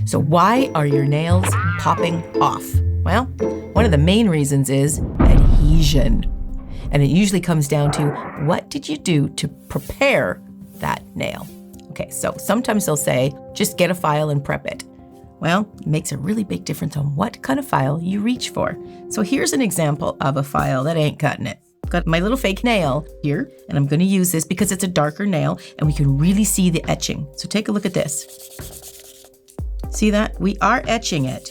So why are your nails popping off? Well, one of the main reasons is adhesion. And it usually comes down to what did you do to prepare that nail? Okay, so sometimes they'll say, just get a file and prep it. Well, it makes a really big difference on what kind of file you reach for. So here's an example of a file that ain't cutting it. Got my little fake nail here, and I'm gonna use this because it's a darker nail and we can really see the etching. So take a look at this. See that? We are etching it.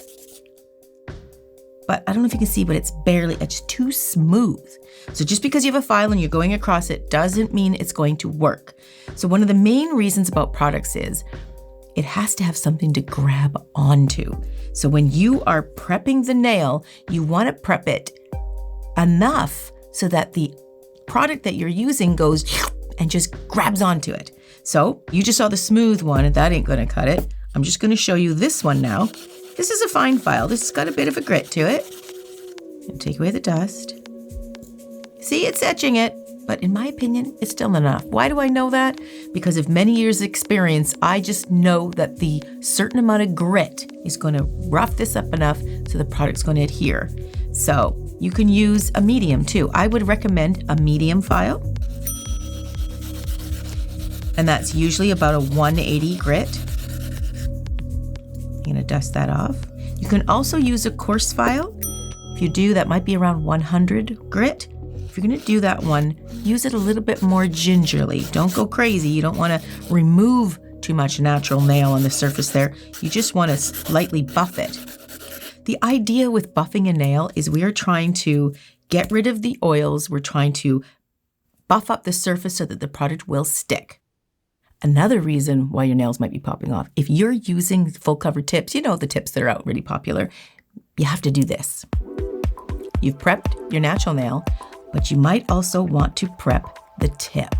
But I don't know if you can see, but it's barely etched, too smooth. So just because you have a file and you're going across it doesn't mean it's going to work. So one of the main reasons about products is it has to have something to grab onto. So when you are prepping the nail, you want to prep it enough so that the product that you're using goes and just grabs onto it. So you just saw the smooth one, and that ain't gonna cut it. I'm just gonna show you this one now. This is a fine file. This has got a bit of a grit to it. And take away the dust. See, it's etching it, but in my opinion, it's still not enough. Why do I know that? Because of many years of experience, I just know that the certain amount of grit is gonna rough this up enough so the product's gonna adhere. So you can use a medium too. I would recommend a medium file. And that's usually about a 180 grit. I'm gonna dust that off. You can also use a coarse file. If you do, that might be around 100 grit. If you're gonna do that one, use it a little bit more gingerly. Don't go crazy. You don't wanna remove too much natural nail on the surface there. You just wanna lightly buff it. The idea with buffing a nail is we are trying to get rid of the oils. We're trying to buff up the surface so that the product will stick. Another reason why your nails might be popping off, if you're using full cover tips, you know the tips that are out really popular, you have to do this. You've prepped your natural nail, but you might also want to prep the tip.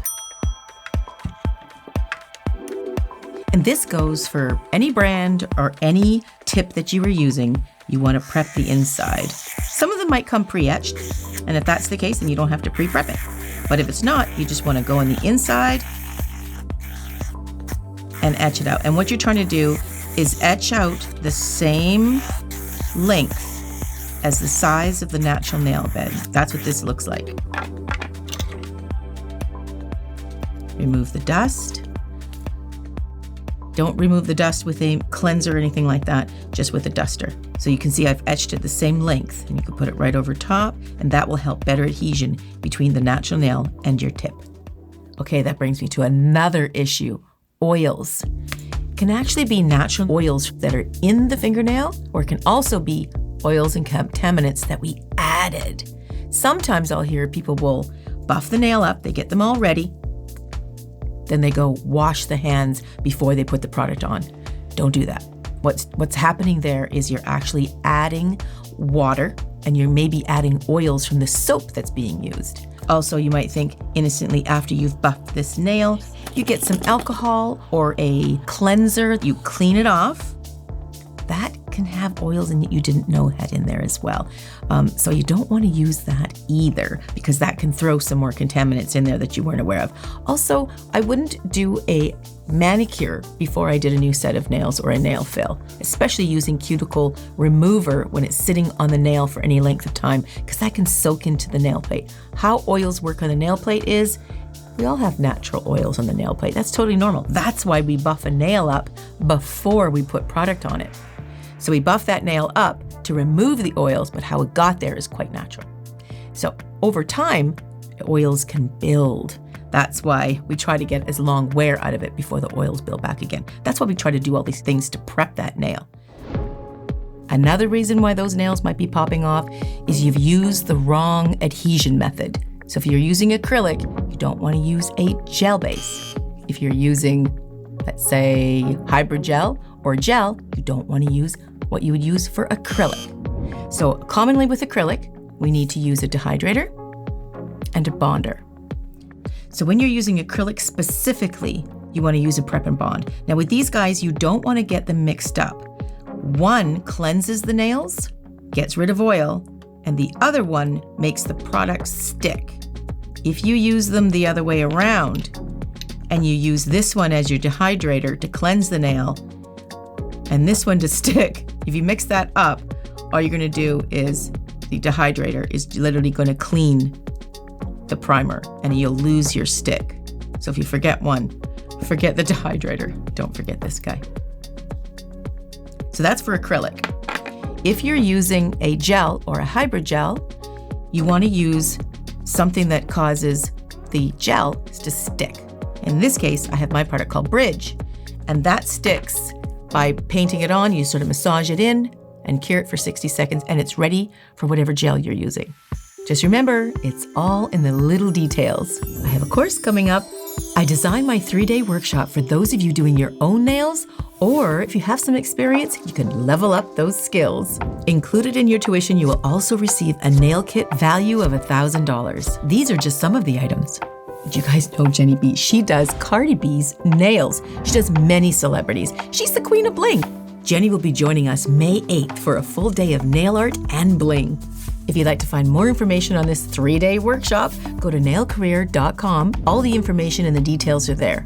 And this goes for any brand or any tip that you are using. You want to prep the inside. Some of them might come pre-etched, and if that's the case, then you don't have to pre-prep it. But if it's not, you just want to go on the inside and etch it out. And what you're trying to do is etch out the same length as the size of the natural nail bed. That's what this looks like. Remove the dust. Don't remove the dust with a cleanser or anything like that, just with a duster. So you can see I've etched it the same length, and you can put it right over top, and that will help better adhesion between the natural nail and your tip. Okay, that brings me to another issue, oils. It can actually be natural oils that are in the fingernail, or it can also be oils and contaminants that we added. Sometimes I'll hear people will buff the nail up, they get them all ready, then they go wash the hands before they put the product on. Don't do that. What's happening there is you're actually adding water, and you're maybe adding oils from the soap that's being used. Also, you might think innocently after you've buffed this nail, you get some alcohol or a cleanser, you clean it off. That can have oils in it you didn't know had in there as well. So you don't want to use that either, because that can throw some more contaminants in there that you weren't aware of. Also, I wouldn't do a manicure before I did a new set of nails or a nail fill, especially using cuticle remover when it's sitting on the nail for any length of time, because that can soak into the nail plate. How oils work on the nail plate is, we all have natural oils on the nail plate. That's totally normal. That's why we buff a nail up before we put product on it. So we buff that nail up to remove the oils, but how it got there is quite natural. So over time, oils can build. That's why we try to get as long wear out of it before the oils build back again. That's why we try to do all these things to prep that nail. Another reason why those nails might be popping off is you've used the wrong adhesion method. So if you're using acrylic, you don't want to use a gel base. If you're using, let's say, hybrid gel or gel, you don't want to use what you would use for acrylic. So commonly with acrylic, we need to use a dehydrator and a bonder. So when you're using acrylic specifically, you want to use a prep and bond. Now with these guys, you don't want to get them mixed up. One cleanses the nails, gets rid of oil, and the other one makes the product stick. If you use them the other way around, and you use this one as your dehydrator to cleanse the nail, And this one to stick, if you mix that up, all you're gonna do is, the dehydrator is literally gonna clean the primer and you'll lose your stick. So if you forget one, forget the dehydrator. Don't forget this guy. So that's for acrylic. If you're using a gel or a hybrid gel, you wanna use something that causes the gel to stick. In this case, I have my product called Bridge, and that sticks by painting it on. You sort of massage it in and cure it for 60 seconds, and it's ready for whatever gel you're using. Just remember, it's all in the little details. I have a course coming up. I designed my 3-day workshop for those of you doing your own nails, or if you have some experience, you can level up those skills. Included in your tuition, you will also receive a nail kit value of $1,000. These are just some of the items. Did you guys know Jenny B? She does Cardi B's nails. She does many celebrities. She's the queen of bling. Jenny will be joining us May 8th for a full day of nail art and bling. If you'd like to find more information on this 3-day workshop, go to nailcareer.com. All the information and the details are there.